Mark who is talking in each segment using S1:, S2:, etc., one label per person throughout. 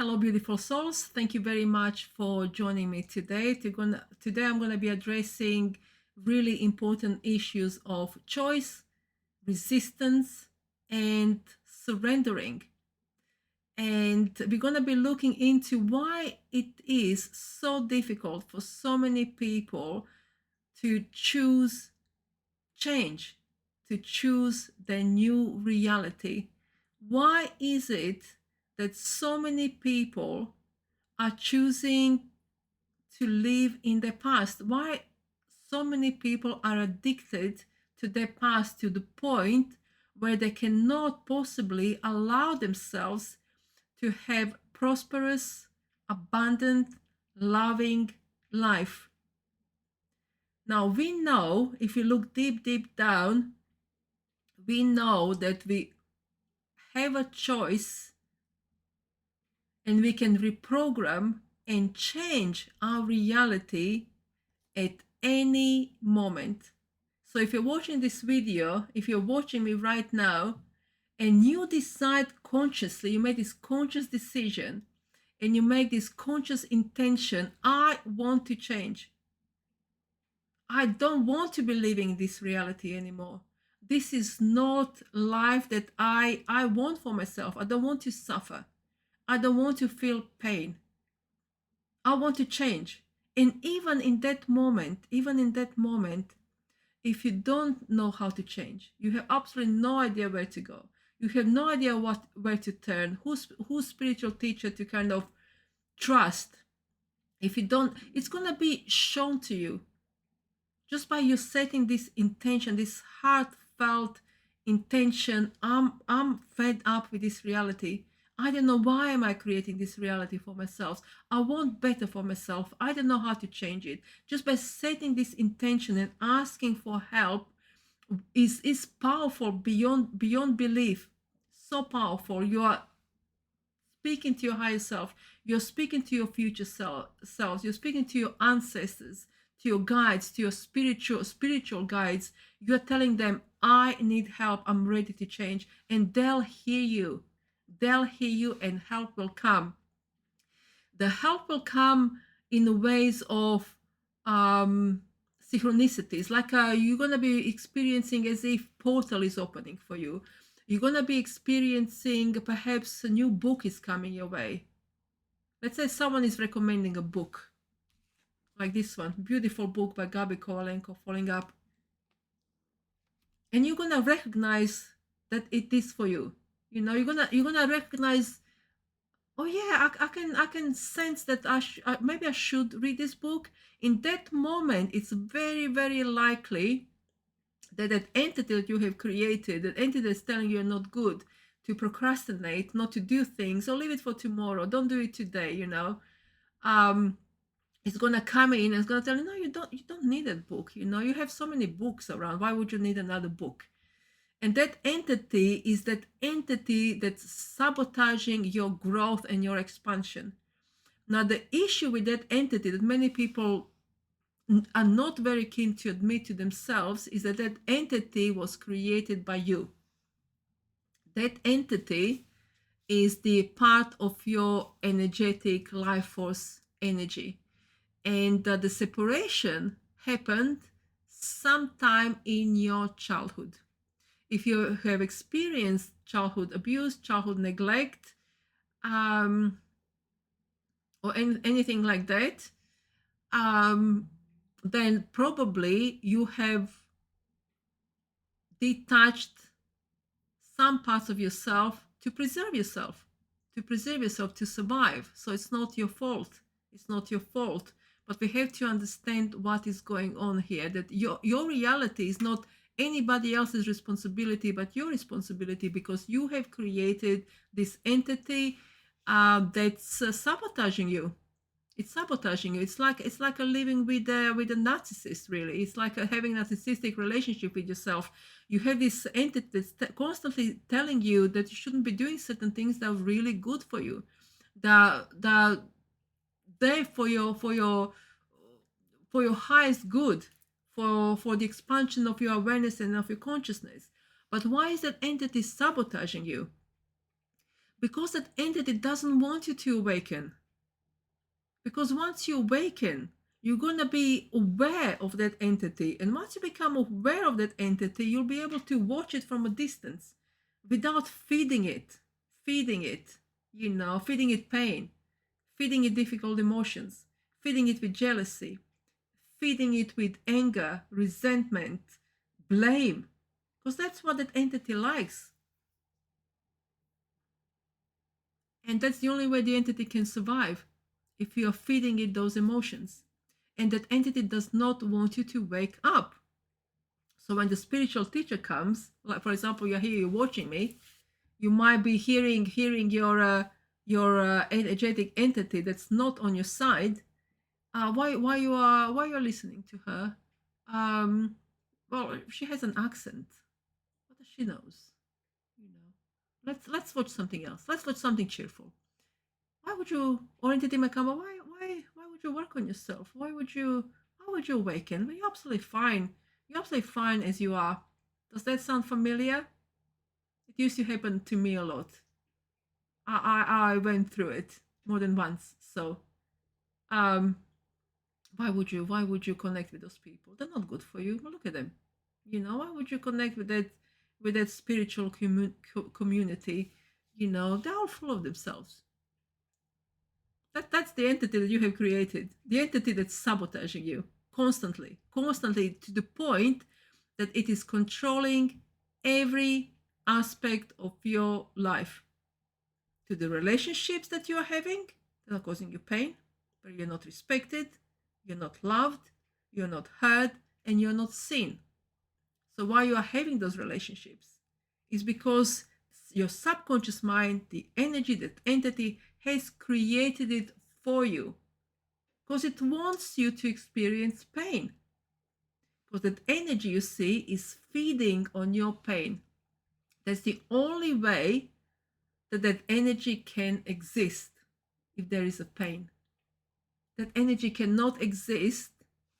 S1: Hello, beautiful souls. Thank you very much for joining me today. Today, I'm going to be addressing really important issues of choice, resistance, and surrendering. And we're going to be looking into why it is so difficult for so many people to choose change, to choose the new reality. Why is it that so many people are choosing to live in the past? Why so many people are addicted to their past to the point where they cannot possibly allow themselves to have prosperous, abundant, loving life? Now we know, if you look deep down, we know that we have a choice and we can reprogram and change our reality at any moment. So if you're watching this video, if you're watching me right now, and you decide consciously, you make this conscious decision and you make this conscious intention, I want to change. I don't want to be living this reality anymore. This is not life that I want for myself. I don't want to suffer. I don't want to feel pain. I want to change. And even in that moment, if you don't know how to change, you have absolutely no idea where to go. You have no idea where to turn, whose spiritual teacher to kind of trust. If you don't, it's gonna be shown to you just by you setting this intention, this heartfelt intention. I'm fed up with this reality. I don't know why am I creating this reality for myself. I want better for myself. I don't know how to change it. Just by setting this intention and asking for help is powerful beyond belief. So powerful. You are speaking to your higher self. You're speaking to your future selves. You're speaking to your ancestors, to your guides, to your spiritual guides. You're telling them, I need help. I'm ready to change. And they'll hear you. They'll hear you and help will come. The help will come in ways of synchronicities, like you're going to be experiencing as if portal is opening for you. You're going to be experiencing perhaps a new book is coming your way. Let's say someone is recommending a book like this one, beautiful book by Gabi Kovalenko, Falling Up. And you're going to recognize that it is for you. You know, you're gonna recognize, oh yeah, I can sense that maybe I should read this book. In that moment, it's very likely that that entity that you have created, that entity that's telling you you're not good, to procrastinate, not to do things, or leave it for tomorrow, don't do it today, it's gonna come in and it's gonna tell you, no, you don't need a book, you have so many books around, why would you need another book? And that entity is that entity that's sabotaging your growth and your expansion. Now, the issue with that entity that many people are not very keen to admit to themselves is that that entity was created by you. That entity is the part of your energetic life force energy. And the separation happened sometime in your childhood. If you have experienced childhood abuse, childhood neglect, or anything like that, then probably you have detached some parts of yourself to preserve yourself, to survive. So it's not your fault. It's not your fault. But we have to understand what is going on here, that your reality is not anybody else's responsibility but your responsibility, because you have created this entity that's sabotaging you. It's sabotaging you. It's like a living with a narcissist. Really, it's like having a narcissistic relationship with yourself. You have this entity that's constantly telling you that you shouldn't be doing certain things that are really good for you, that there for your highest good, for the expansion of your awareness and of your consciousness. But why is that entity sabotaging you? because that entity doesn't want you to awaken. Because once you awaken, you're going to be aware of that entity. And once you become aware of that entity, you'll be able to watch it from a distance without feeding it, feeding it pain, feeding it difficult emotions, feeding it with jealousy, feeding it with anger, resentment, blame, because that's what that entity likes. And that's the only way the entity can survive, if you are feeding it those emotions. And that entity does not want you to wake up. So when the spiritual teacher comes, like for example, you're here, you're watching me, you might be hearing your energetic entity that's not on your side. Why you're listening to her? Um, well, she has an accent. What does she knows? You know, let's watch something else. Let's watch something cheerful. Why would you, or entity might come? Why would you work on yourself? Why would you awaken? Well, you're absolutely fine. You're absolutely fine as you are. Does that sound familiar? It used to happen to me a lot. I went through it more than once. So um why would you connect with those people? They're not good for you. Well, look at them. Why would you connect with that spiritual community? They're all full of themselves. That's the entity that you have created, the entity that's sabotaging you constantly to the point that it is controlling every aspect of your life, to the relationships that you are having that are causing you pain, where you're not respected, you're not loved, you're not heard, and you're not seen. So why you are having those relationships is because your subconscious mind, the energy, that entity has created it for you, because it wants you to experience pain, because that energy, you see, is feeding on your pain. That's the only way that energy can exist. If there is a pain, that energy cannot exist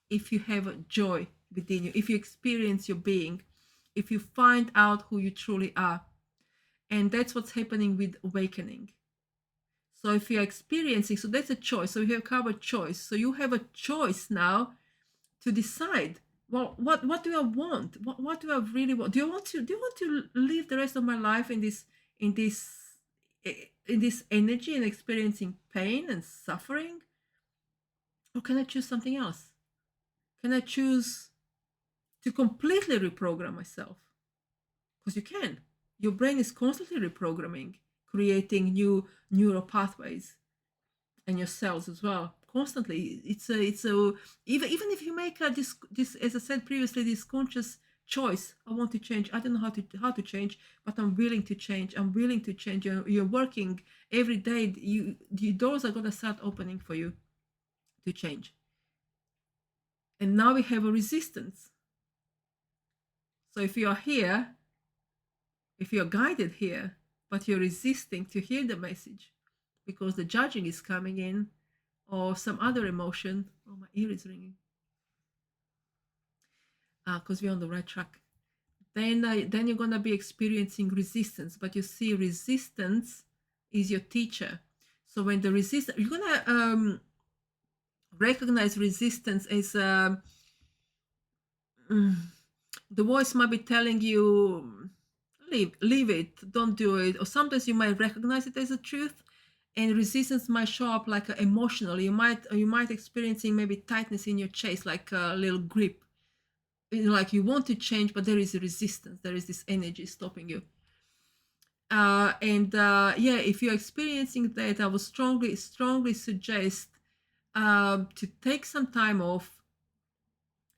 S1: if you have a joy within you, if you experience your being, if you find out who you truly are. And that's what's happening with awakening. So if you're experiencing, so that's a choice. So you have covered choice. So you have a choice now to decide, well, what do I want? What do I really want? Do you want to live the rest of my life in this in this energy and experiencing pain and suffering? Or can I choose something else? Can I choose to completely reprogram myself? Because you can. Your brain is constantly reprogramming, creating new neural pathways, and your cells as well. Constantly, it's a even if you make this, as I said previously, this conscious choice. I want to change. I don't know how to change, but I'm willing to change. I'm willing to change. You're working every day. The doors are gonna start opening for you to change. And now we have a resistance. So if you are here, if you're guided here, but you're resisting to hear the message because the judging is coming in, or some other emotion. Oh, my ear is ringing. Because we're on the right track. Then you're gonna be experiencing resistance. But you see, resistance is your teacher. So when the resistance, you're gonna recognize resistance as the voice might be telling you, leave it, don't do it. Or sometimes you might recognize it as a truth, and resistance might show up like emotionally. You might experiencing maybe tightness in your chest, like a little grip, like you want to change, but there is a resistance, there is this energy stopping you. Yeah, if you're experiencing that, I would strongly suggest to take some time off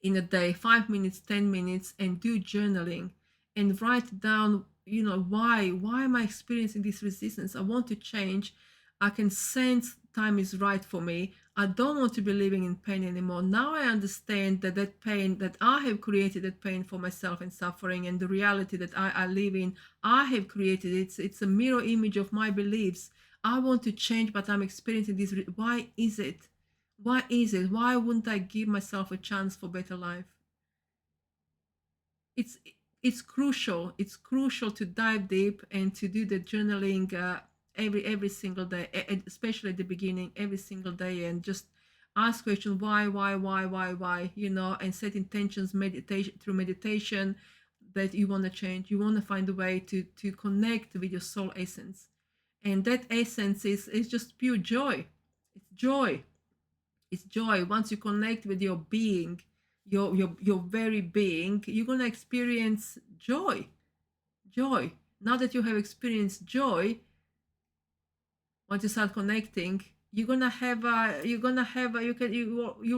S1: in a day, 5 minutes, 10 minutes, and do journaling and write down, why am I experiencing this resistance? I want to change. I can sense time is right for me. I don't want to be living in pain anymore. Now I understand that pain, that I have created that pain for myself and suffering, and the reality that I live in, I have created it. It's a mirror image of my beliefs. I want to change, but I'm experiencing this. Why is it? Why is it? Why wouldn't I give myself a chance for better life? It's it's crucial. It's crucial to dive deep and to do the journaling every single day, especially at the beginning, every single day, and just ask questions, why, and set intentions, meditation, through meditation, that you want to change. You want to find a way to connect with your soul essence, and that essence is just pure joy. It's joy. It's joy. Once you connect with your being, your very being, you're gonna experience joy. Now that you have experienced joy, once you start connecting, you'll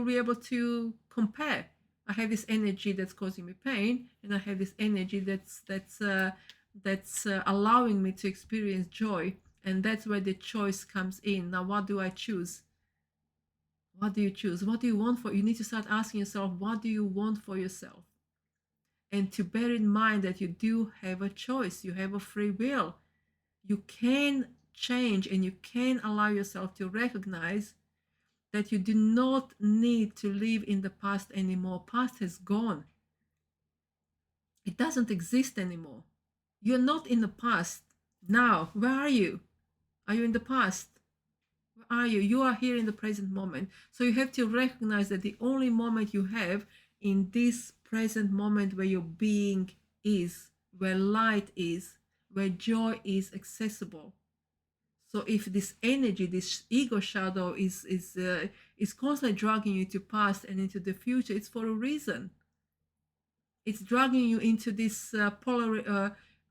S1: be able to compare. I have this energy that's causing me pain, and I have this energy that's allowing me to experience joy, and that's where the choice comes in. Now, what do I choose? What do you choose? What do you want for? You need to start asking yourself, what do you want for yourself? And to bear in mind that you do have a choice. You have a free will. You can change, and you can allow yourself to recognize that you do not need to live in the past anymore. Past has gone. It doesn't exist anymore. You're not in the past. Now, where are you? Are you in the past? Where are you? You are here in the present moment. So you have to recognize that the only moment you have in this present moment, where your being is, where light is, where joy is accessible. So if this energy, this ego shadow is constantly dragging you to past and into the future, it's for a reason. It's dragging you into this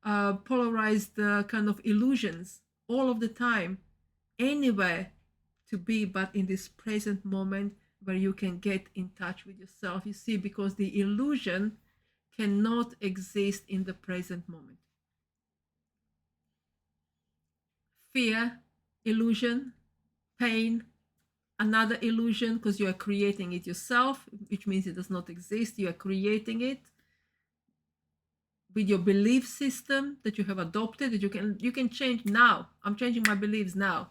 S1: polarized kind of illusions all of the time, anywhere to be but in this present moment, where you can get in touch with yourself. You see, because the illusion cannot exist in the present moment. Fear, illusion, pain, another illusion, because you are creating it yourself, which means it does not exist. You are creating it with your belief system that you have adopted, that you can change now. I'm changing my beliefs now.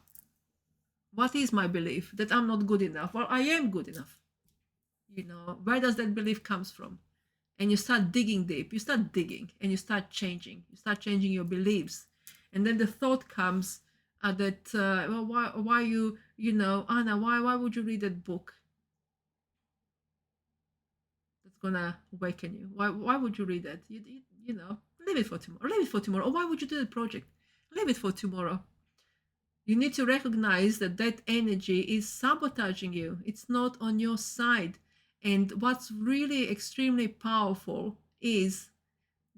S1: What is my belief? That I'm not good enough. Well, I am good enough. Where does that belief comes from? And you start digging deep. You start digging, and you start changing. You start changing your beliefs, and then the thought comes that well, why Anna, why would you read that book that's gonna awaken you? Why would you read that? Leave it for tomorrow. Leave it for tomorrow. Or why would you do the project? Leave it for tomorrow. You need to recognize that that energy is sabotaging you. It's not on your side. And what's really extremely powerful is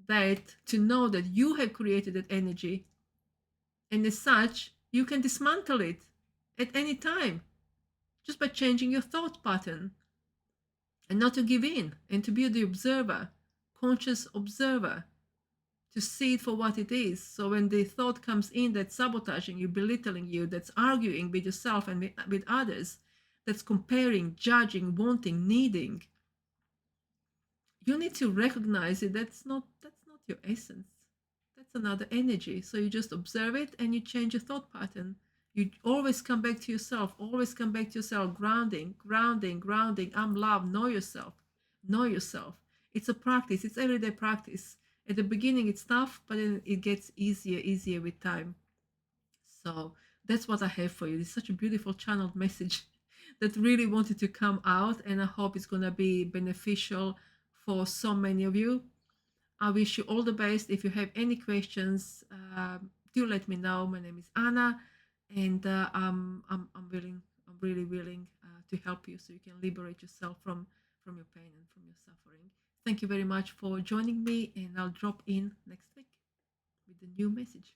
S1: that to know that you have created that energy, and as such, you can dismantle it at any time just by changing your thought pattern, and not to give in, and to be the observer, conscious observer, to see it for what it is. So when the thought comes in that's sabotaging you, belittling you, that's arguing with yourself and with others, that's comparing, judging, wanting, needing, you need to recognize it. That's not your essence. That's another energy. So you just observe it, and you change your thought pattern. You always come back to yourself. Always come back to yourself. Grounding. I'm love. Know yourself. Know yourself. It's a practice. It's everyday practice. At the beginning, it's tough, but then it gets easier with time. So that's what I have for you. It's such a beautiful channeled message that really wanted to come out, and I hope it's going to be beneficial for so many of you. I wish you all the best. If you have any questions, do let me know. My name is Anna, and I'm willing. I'm really willing to help you, so you can liberate yourself from your pain and from your suffering. Thank you very much for joining me, and I'll drop in next week with a new message.